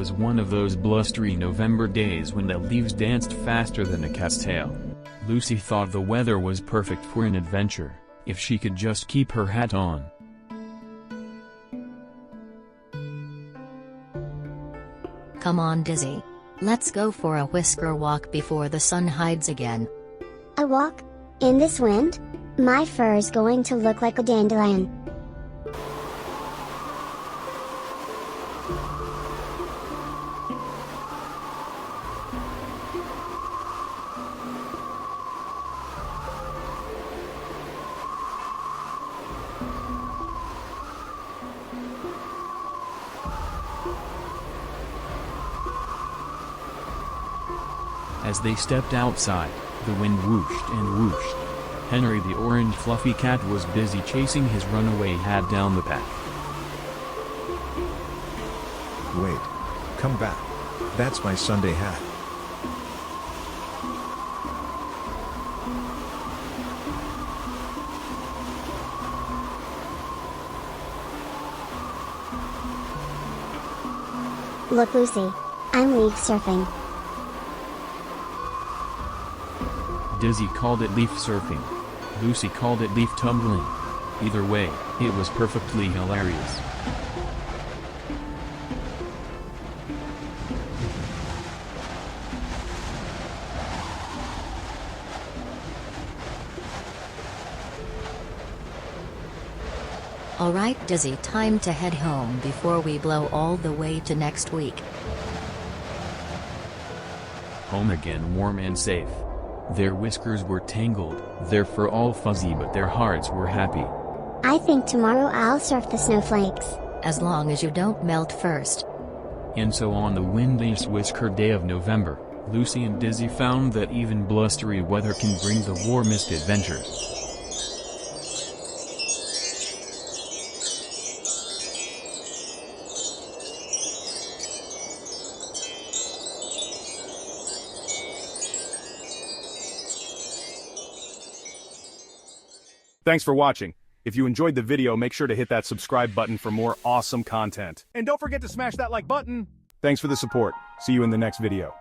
was one of those blustery November days when the leaves danced faster than a cat's tail. Lucy thought the weather was perfect for an adventure, if she could just keep her hat on. Come on, Dizzy. Let's go for a whisker walk before the sun hides again. A walk? In this wind? My fur's going to look like a dandelion. As they stepped outside, the wind whooshed and whooshed. Henry the orange fluffy cat was busy chasing his runaway hat down the path. Wait. Come back. That's my Sunday hat. Look, Lucy. I'm leaf surfing. Dizzy called it leaf surfing. Lucy called it leaf tumbling. Either way, it was perfectly hilarious. Alright, Dizzy, time to head home before we blow all the way to next week. Home again, warm and safe. Their whiskers were tangled, their fur all fuzzy, but their hearts were happy. I think tomorrow I'll surf the snowflakes. As long as you don't melt first. And so on the windiest whisker day of November, Lucy and Dizzy found that even blustery weather can bring the warmest adventures. Thanks for watching. If you enjoyed the video, make sure to hit that subscribe button for more awesome content. And don't forget to smash that like button. Thanks for the support. See you in the next video.